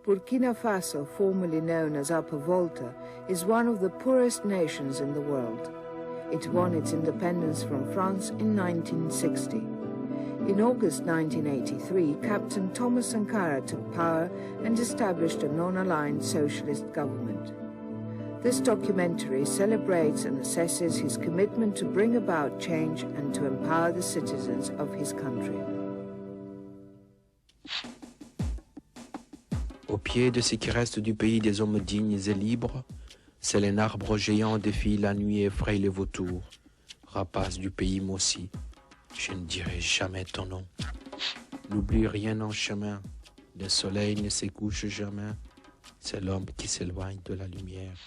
Burkina Faso, formerly known as Upper Volta, is one of the poorest nations in the world. It won its independence from France in 1960. In August 1983, Captain Thomas Sankara took power and established a non-aligned socialist government. This documentary celebrates and assesses his commitment to bring about change and to empower the citizens of his country. Au pied de ce qui reste du pays des hommes dignes et libres, c'est un arbre géant défie la nuit et effraie les vautours. Rapace du pays maussi, je ne dirai jamais ton nom. N'oublie rien en chemin, le soleil ne se couche jamais, c'est l'homme qui s'éloigne de la lumière.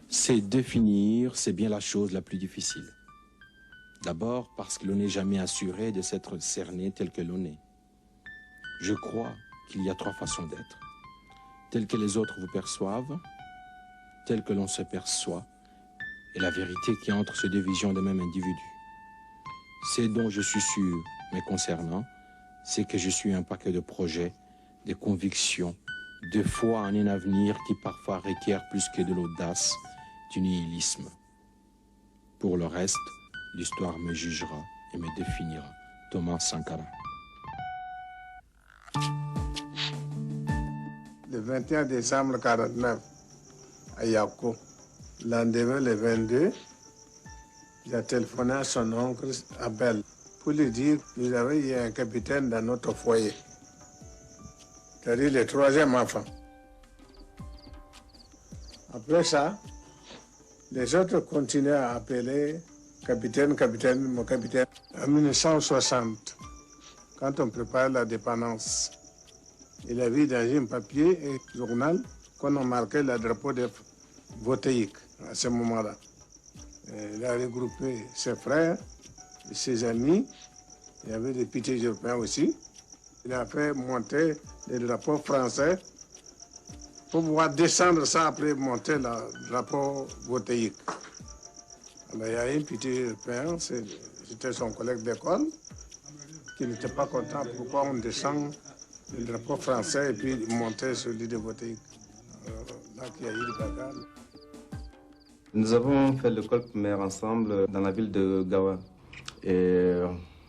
C'est définir, c'est bien la chose la plus difficile. D'abord parce que l'on n'est jamais assuré de s'être cerné tel que l'on est. Je crois qu'il y a trois façons d'être. Telle que les autres vous perçoivent, telle que l'on se perçoit, et la vérité qui entre ces deux visions d'un même individu. C'est dont je suis sûr, mais concernant, c'est que je suis un paquet de projets, de convictions, de foi en un avenir qui parfois requiert plus que de l'audace, du nihilisme. Pour le reste, l'histoire me jugera et me définira. Thomas Sankara. Le 21 décembre 1949, à Yako, lendemain le 22, il a téléphoné à son oncle Abel pour lui dire qu'il y avait un capitaine dans notre foyer. C'est-à-dire le troisième enfant. Après ça, les autres continuaient à appeler capitaine, capitaine, mon capitaine. En 1960, quand on prépare la dépendance, il a vu dans un papier et un journal qu'on a marqué le drapeau de Votéique à ce moment-là. Il a regroupé ses frères et ses amis. Il y avait des petits Européens aussi. Il a fait monter le drapeau français pour pouvoir descendre ça après monter le drapeau Votéique. Alors, il y a un petit Européen, c'était son collègue d'école, qui n'était pas content pourquoi on descend le drapeau français et puis monter celui de Votéique. Là, il y a eu le bagarre. Nous avons fait l'école primaire ensemble dans la ville de Gawa. Et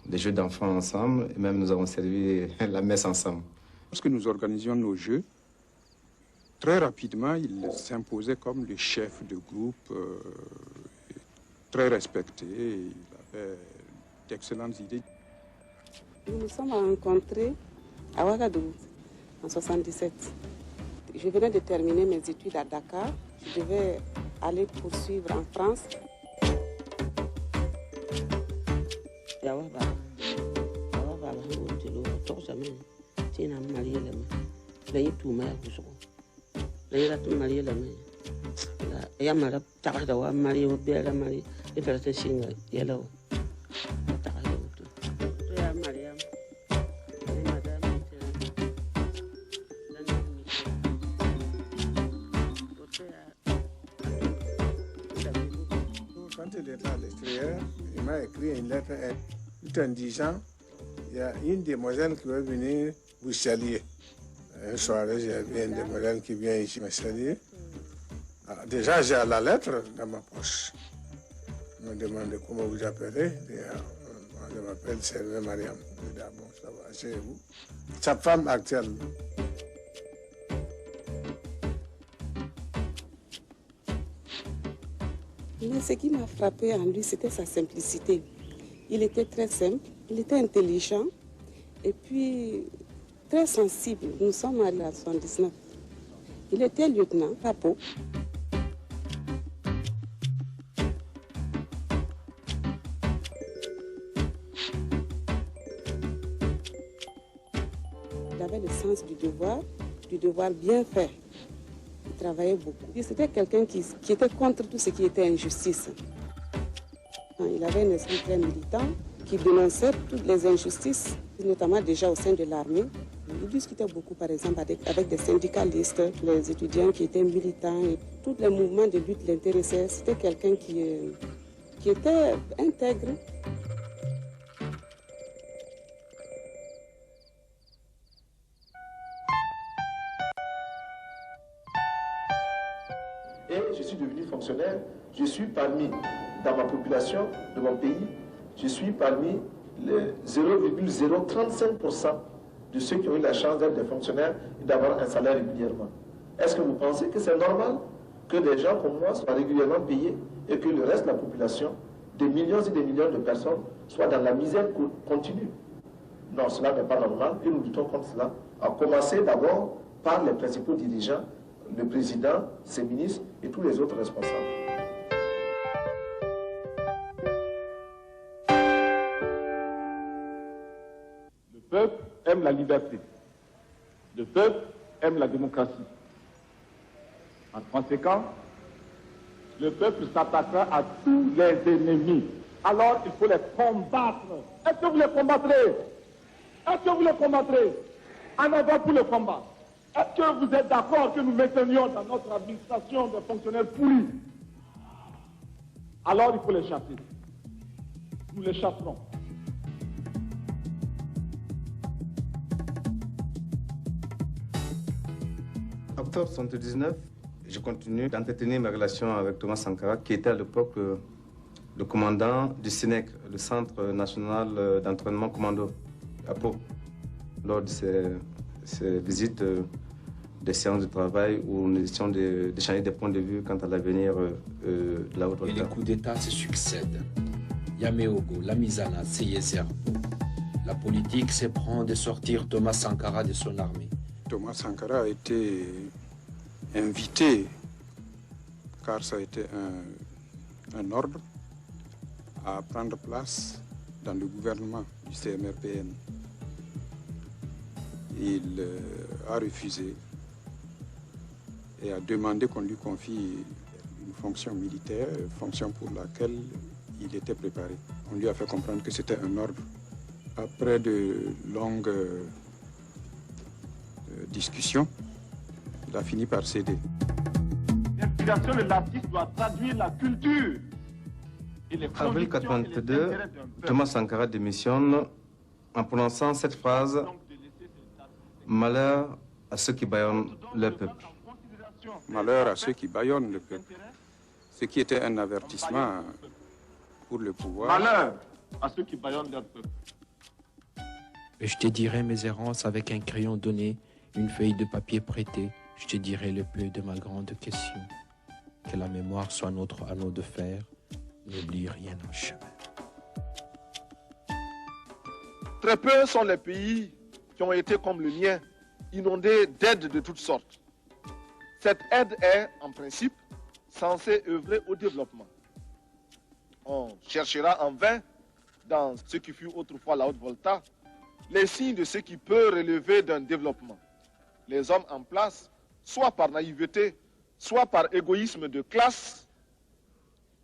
des jeux d'enfants ensemble, et même nous avons servi la messe ensemble. Lorsque nous organisions nos jeux, très rapidement, il s'imposait comme le chef de groupe, très respecté. Il avait d'excellentes idées. Nous nous sommes rencontrés à Ouagadougou en 1977. Je venais de terminer mes études à Dakar. Je devais aller poursuivre en France. Quand il était à l'extérieur, il m'a écrit une lettre tout en disant il y a une demoiselle qui va venir vous saluer. Un soir, j'ai vu une demoiselle qui vient ici me saluer. Alors, déjà, j'ai la lettre dans ma poche. On me demande comment vous appelez. Je m'appelle Servé Mariam. Je dis, ah bon, ça va, asseyez-vous. Sa femme actuelle. Mais ce qui m'a frappé en lui, c'était sa simplicité. Il était très simple, il était intelligent et puis très sensible. Nous sommes allés à 79. Il était lieutenant, capot. Il avait le sens du devoir bien fait. Il travaillait beaucoup. C'était quelqu'un qui était contre tout ce qui était injustice. Il avait un esprit très militant qui dénonçait toutes les injustices, notamment déjà au sein de l'armée. Il discutait beaucoup, par exemple, avec des syndicalistes, les étudiants qui étaient militants. Et tous les mouvements de lutte l'intéressaient. C'était quelqu'un qui était intègre. et je suis devenu fonctionnaire. Je suis parmi, dans ma population de mon pays, je suis parmi les 0,035% de ceux qui ont eu la chance d'être des fonctionnaires et d'avoir un salaire régulièrement. Est-ce que vous pensez que c'est normal que des gens comme moi soient régulièrement payés et que le reste de la population, des millions et des millions de personnes, soient dans la misère continue? Non, cela n'est pas normal et nous luttons contre cela. À commencer d'abord par les principaux dirigeants, le président, ses ministres et tous les autres responsables. Le peuple aime la liberté. Le peuple aime la démocratie. En conséquence, le peuple s'attaquera à tous les ennemis. Alors il faut les combattre. Est-ce que vous les combattrez? Est-ce que vous les combattrez? En avant pour le combat. Est-ce que vous êtes d'accord que nous maintenions dans notre administration des fonctionnaires pourris? Alors il faut les chasser. Nous les chasserons. En octobre 1979, je continue d'entretenir mes relations avec Thomas Sankara, qui était à l'époque le commandant du CNEC, le Centre national d'entraînement commando, à Pau. Lors de ces visites, des séances de travail où nous étions d'échanger des points de vue quant à l'avenir de la Haute-Volta. Et les coups d'État se succèdent. Yameogo, Lamizana, Seyezerbo. La politique s'éprend de sortir Thomas Sankara de son armée. Thomas Sankara a été invité, car ça a été un ordre, à prendre place dans le gouvernement du CMRPN. Il a refusé et a demandé qu'on lui confie une fonction militaire, fonction pour laquelle il était préparé. On lui a fait comprendre que c'était un ordre. Après de longues discussions, il a fini par céder. L'inspiration de l'artiste doit traduire la culture. En avril 1982, Thomas Sankara démissionne en prononçant cette phrase « Malheur à ceux qui bâillonnent le peuple ». Malheur à ceux qui bâillonnent le peuple. Ce qui était un avertissement pour le pouvoir. Malheur à ceux qui bâillonnent leur peuple. Et je te dirai mes errances avec un crayon donné, une feuille de papier prêtée. Je te dirai le peu de ma grande question. Que la mémoire soit notre anneau de fer. N'oublie rien en chemin. Très peu sont les pays qui ont été comme le mien, inondés d'aide de toutes sortes. Cette aide est, en principe, censée œuvrer au développement. On cherchera en vain, dans ce qui fut autrefois la Haute-Volta, les signes de ce qui peut relever d'un développement. Les hommes en place, soit par naïveté, soit par égoïsme de classe,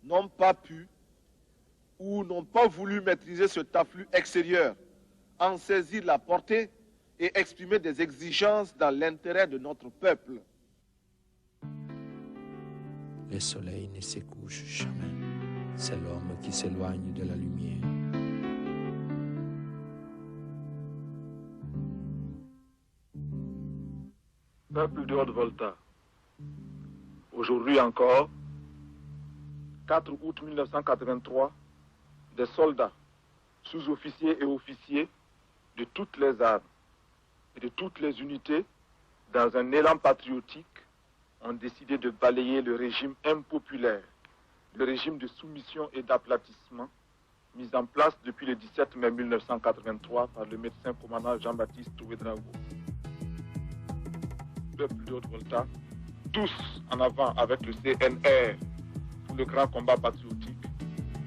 n'ont pas pu ou n'ont pas voulu maîtriser cet afflux extérieur, en saisir la portée et exprimer des exigences dans l'intérêt de notre peuple. Le soleil ne se couche jamais. C'est l'homme qui s'éloigne de la lumière. Peuple de Haute-Volta, aujourd'hui encore, 4 août 1983, des soldats, sous-officiers et officiers de toutes les armes et de toutes les unités, dans un élan patriotique, ont décidé de balayer le régime impopulaire, le régime de soumission et d'aplatissement, mis en place depuis le 17 mai 1983 par le médecin commandant Jean-Baptiste Ouédraogo. Peuple de Haute-Volta, tous en avant avec le CNR pour le grand combat patriotique,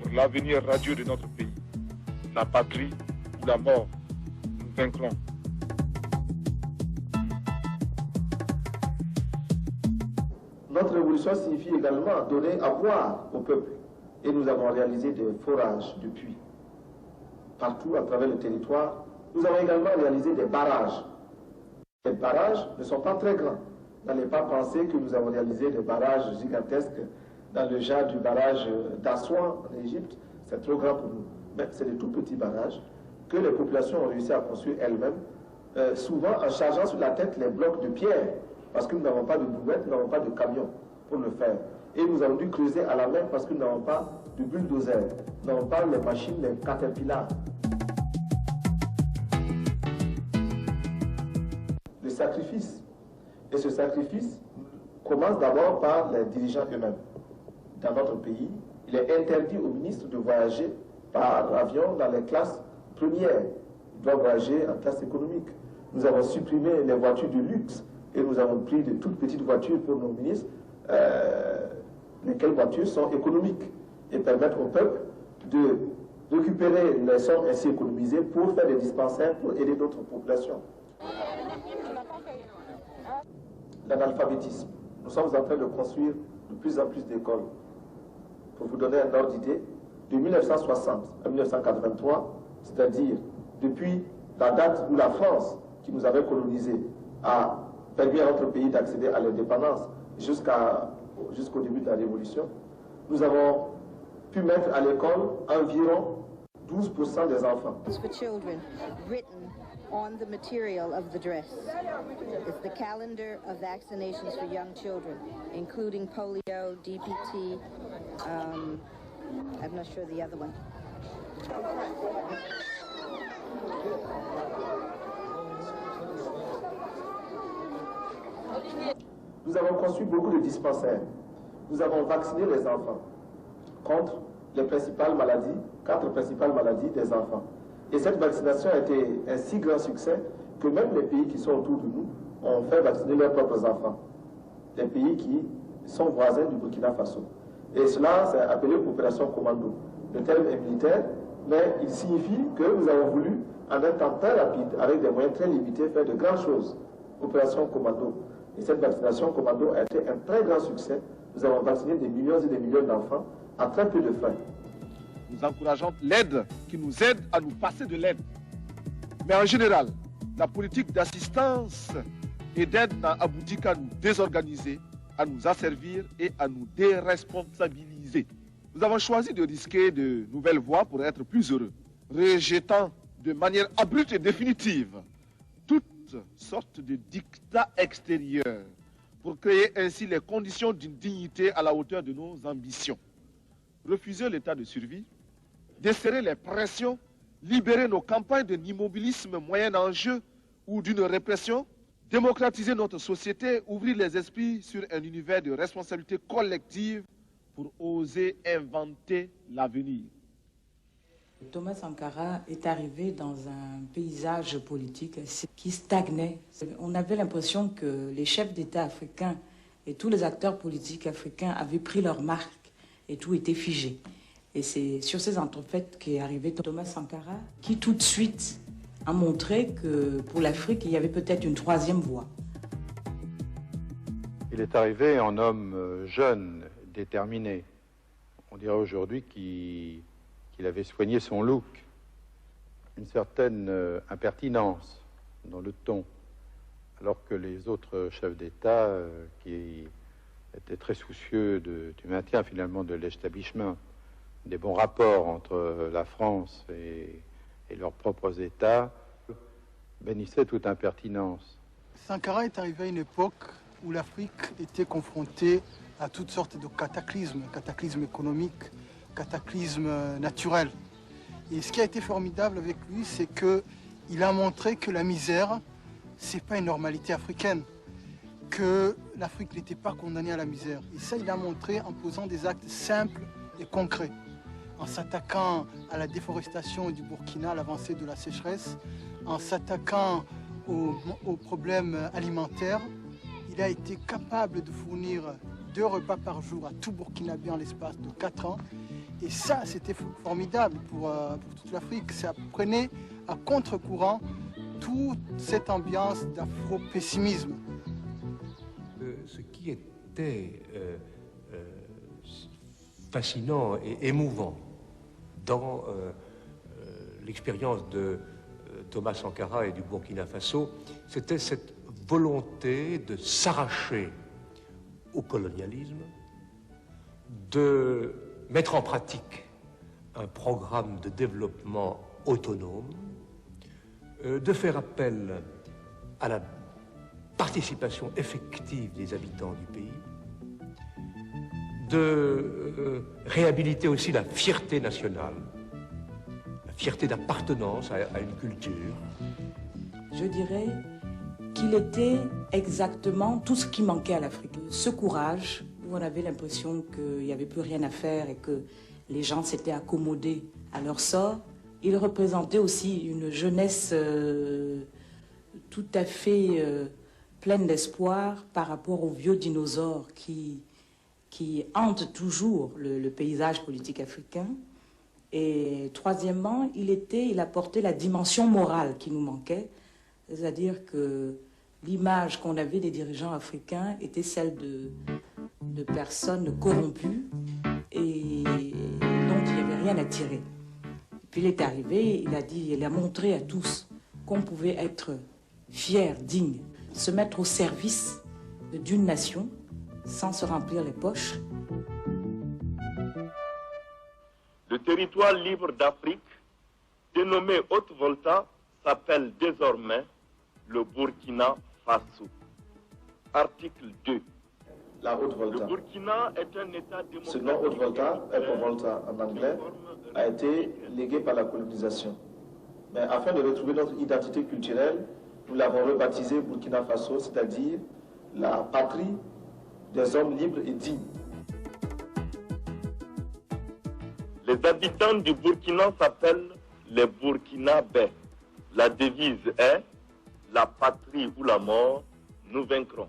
pour l'avenir radieux de notre pays. La patrie ou la mort, nous vaincrons. Notre révolution signifie également donner à boire au peuple. Et nous avons réalisé des forages de puits partout à travers le territoire. Nous avons également réalisé des barrages. Les barrages ne sont pas très grands. N'allez pas penser que nous avons réalisé des barrages gigantesques dans le genre du barrage d'Assouan en Égypte. C'est trop grand pour nous. Mais c'est des tout petits barrages que les populations ont réussi à construire elles-mêmes, souvent en chargeant sur la tête les blocs de pierre, parce que nous n'avons pas de brouettes, nous n'avons pas de camions pour le faire. et nous avons dû creuser à la main parce que nous n'avons pas de bulldozer, nous n'avons pas les machines, les caterpillars. Le sacrifice. Et ce sacrifice commence d'abord par les dirigeants eux-mêmes. Dans notre pays, il est interdit aux ministres de voyager par avion dans les classes premières. Ils doivent voyager en classe économique. Nous avons supprimé les voitures de luxe et nous avons pris de toutes petites voitures pour nos ministres, lesquelles voitures sont économiques et permettent au peuple de récupérer les sommes ainsi économisées pour faire des dispensaires pour aider d'autres populations. L'analphabétisme. Nous sommes en train de construire de plus en plus d'écoles. Pour vous donner un ordre d'idée, de 1960 à 1983, c'est-à-dire depuis la date où la France, qui nous avait colonisés, a permis à notre pays d'accéder à l'indépendance jusqu'au début de la Révolution, nous avons pu mettre à l'école environ 12% des enfants. For children, written on the material of the dress. It's the calendar of vaccinations for young children, including polio, DPT, I'm not sure the other one. Nous avons construit beaucoup de dispensaires. Nous avons vacciné les enfants contre les principales maladies, 4 principales maladies des enfants. Et cette vaccination a été un si grand succès que même les pays qui sont autour de nous ont fait vacciner leurs propres enfants. Les pays qui sont voisins du Burkina Faso. Et cela, c'est appelé opération commando. Le terme est militaire, mais il signifie que nous avons voulu, en un temps très rapide, avec des moyens très limités, faire de grandes choses. Opération commando. Et cette vaccination commando a été un très grand succès. Nous avons vacciné des millions et des millions d'enfants à très peu de frais. Nous encourageons l'aide qui nous aide à nous passer de l'aide. Mais en général, la politique d'assistance et d'aide n'a abouti qu'à nous désorganiser, à nous asservir et à nous déresponsabiliser. Nous avons choisi de risquer de nouvelles voies pour être plus heureux, rejetant de manière abrupte et définitive toutes sortes de dictats extérieurs pour créer ainsi les conditions d'une dignité à la hauteur de nos ambitions. Refuser l'état de survie, desserrer les pressions, libérer nos campagnes d'un immobilisme moyen enjeu ou d'une répression, démocratiser notre société, ouvrir les esprits sur un univers de responsabilité collective pour oser inventer l'avenir. Thomas Sankara est arrivé dans un paysage politique qui stagnait. On avait l'impression que les chefs d'État africains et tous les acteurs politiques africains avaient pris leur marque et tout était figé. Et c'est sur ces entrefaites qu'est arrivé Thomas Sankara, qui tout de suite a montré que pour l'Afrique, il y avait peut-être une troisième voie. Il est arrivé en homme jeune, déterminé. On dirait aujourd'hui qu'il avait soigné son look, une certaine impertinence dans le ton, alors que les autres chefs d'État qui étaient très soucieux du maintien finalement de l'établissement, des bons rapports entre la France et leurs propres États, bénissaient toute impertinence. Sankara est arrivé à une époque où l'Afrique était confrontée à toutes sortes de cataclysmes économiques, cataclysmes naturels. Et ce qui a été formidable avec lui, c'est qu'il a montré que la misère, c'est pas une normalité africaine, que l'Afrique n'était pas condamnée à la misère. Et ça, il l'a montré en posant des actes simples et concrets, en s'attaquant à la déforestation du Burkina, à l'avancée de la sécheresse, en s'attaquant aux problèmes alimentaires. Il a été capable de fournir 2 repas par jour à tout Burkinabé en l'espace de 4 ans. Et ça, c'était formidable pour toute l'Afrique. Ça prenait à contre-courant toute cette ambiance d'afro-pessimisme. Ce qui était fascinant et émouvant dans l'expérience de Thomas Sankara et du Burkina Faso, c'était cette volonté de s'arracher au colonialisme, de mettre en pratique un programme de développement autonome, de faire appel à la participation effective des habitants du pays, de réhabiliter aussi la fierté nationale, la fierté d'appartenance à une culture. Je dirais qu'il était exactement tout ce qui manquait à l'Afrique. Ce courage, où on avait l'impression qu'il n'y avait plus rien à faire et que les gens s'étaient accommodés à leur sort, il représentait aussi une jeunesse tout à fait pleine d'espoir par rapport aux vieux dinosaures qui hantent toujours le paysage politique africain. Et troisièmement, il apportait la dimension morale qui nous manquait, c'est-à-dire que l'image qu'on avait des dirigeants africains était celle de personnes corrompues et dont il n'y avait rien à tirer. Puis il est arrivé, il a montré à tous qu'on pouvait être fier, digne, se mettre au service d'une nation sans se remplir les poches. Le territoire libre d'Afrique, dénommé Haute-Volta, s'appelle désormais le Burkina Faso. Article 2. La Haute-Volta. Le Burkina est un État démocratique. Ce nom Haute-Volta, Volta en anglais, a été légué par la colonisation. Mais afin de retrouver notre identité culturelle, nous l'avons rebaptisé Burkina Faso, c'est-à-dire la patrie des hommes libres et dignes. Les habitants du Burkina s'appellent les Burkinabés. La devise est « La patrie ou la mort, nous vaincrons ».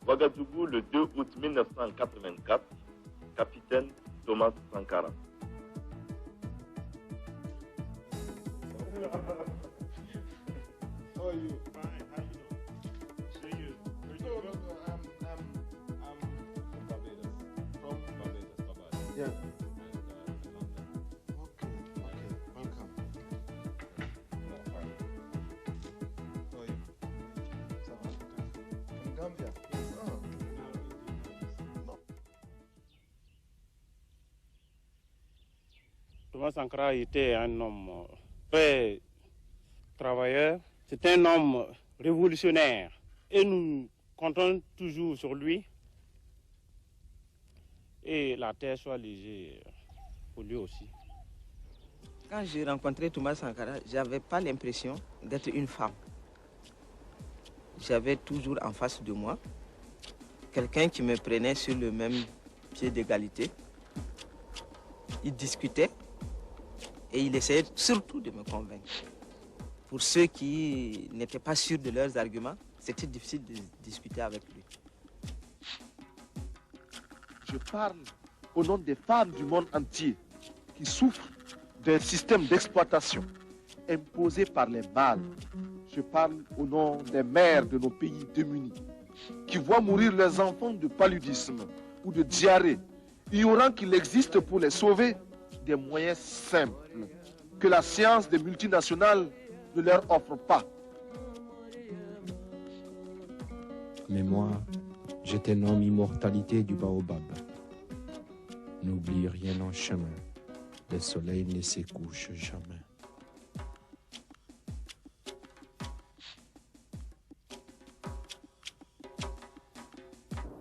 Ouagadougou, le 2 août 1984, capitaine Thomas Sankara. How are you? Fine. How you doing? So you? I'm from Barbados. From Barbados, Barbados. Yeah. Okay. Welcome. Fine. How are you? Ça va? From Gambia. Thomas Sankara était un homme très travailleur. C'est un homme révolutionnaire et nous comptons toujours sur lui. Et la terre soit légère pour lui aussi. Quand j'ai rencontré Thomas Sankara, je n'avais pas l'impression d'être une femme. J'avais toujours en face de moi quelqu'un qui me prenait sur le même pied d'égalité. Il discutait et il essayait surtout de me convaincre. Pour ceux qui n'étaient pas sûrs de leurs arguments, c'était difficile de discuter avec lui. Je parle au nom des femmes du monde entier qui souffrent d'un système d'exploitation imposé par les mâles. Je parle au nom des mères de nos pays démunis qui voient mourir leurs enfants de paludisme ou de diarrhée, ignorant qu'il existe pour les sauver des moyens simples que la science des multinationales ne leur offre pas. Mais moi, j'étais nomme immortalité du baobab. N'oublie rien en chemin, le soleil ne se couche jamais.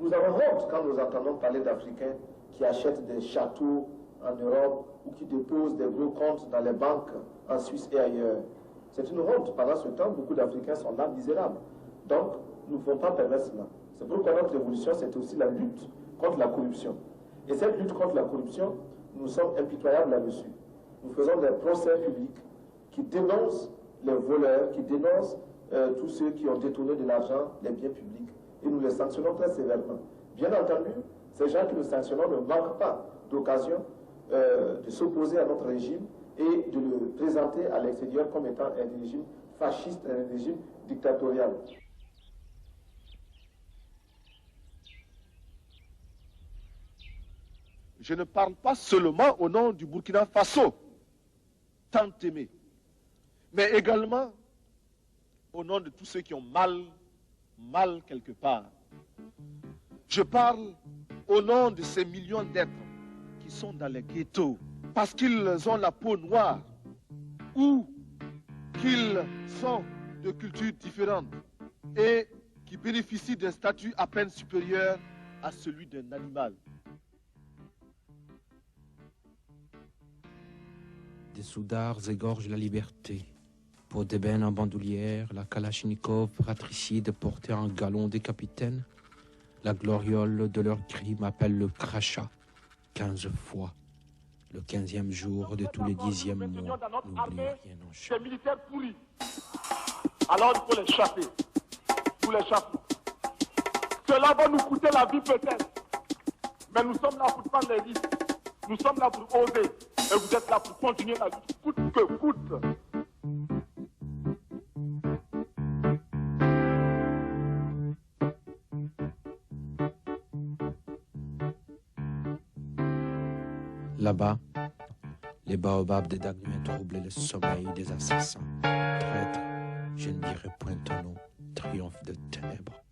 Nous avons honte quand nous entendons parler d'Africains qui achètent des châteaux en Europe ou qui déposent des gros comptes dans les banques en Suisse et ailleurs. C'est une honte. Pendant ce temps, beaucoup d'Africains sont là misérables. Donc, nous ne pouvons pas permettre cela. C'est pourquoi notre révolution, c'était aussi la lutte contre la corruption. Et cette lutte contre la corruption, nous sommes impitoyables là-dessus. Nous faisons des procès publics qui dénoncent les voleurs, qui dénoncent tous ceux qui ont détourné de l'argent, les biens publics. Et nous les sanctionnons très sévèrement. Bien entendu, ces gens que nous sanctionnons ne manquent pas d'occasion de s'opposer à notre régime et de le présenter à l'extérieur comme étant un régime fasciste, un régime dictatorial. Je ne parle pas seulement au nom du Burkina Faso, tant aimé, mais également au nom de tous ceux qui ont mal quelque part. Je parle au nom de ces millions d'êtres qui sont dans les ghettos parce qu'ils ont la peau noire ou qu'ils sont de cultures différentes et qui bénéficient d'un statut à peine supérieur à celui d'un animal. soudards égorgent la liberté. Pour d'ébène en bandoulière, la Kalachnikov fratricide portée en galon des capitaines, la gloriole de leur crime appelle le crachat 15 fois. Le 15e jour de tous les 10e mois, n'oublie rien en Ces militaires pourris. Alors il faut les chasser. Nous les chassons. Cela va nous coûter la vie peut-être. Mais nous sommes là pour prendre les risques. Nous sommes là pour oser. Et vous êtes là pour continuer la lutte, coûte que coûte. Là-bas, les baobabs des Dagnuets troublent le sommeil des assassins. Traître, je ne dirai point ton nom, triomphe de ténèbres.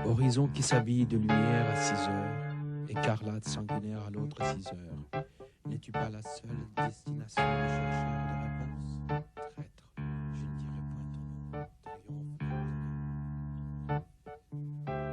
Horizon qui s'habille de lumière à 6 heures, écarlate sanguinaire à l'autre 6 heures. N'es-tu pas la seule destination de chercheurs de réponse? Traître, je ne dirai point ton nom, triomphe de ténèbres.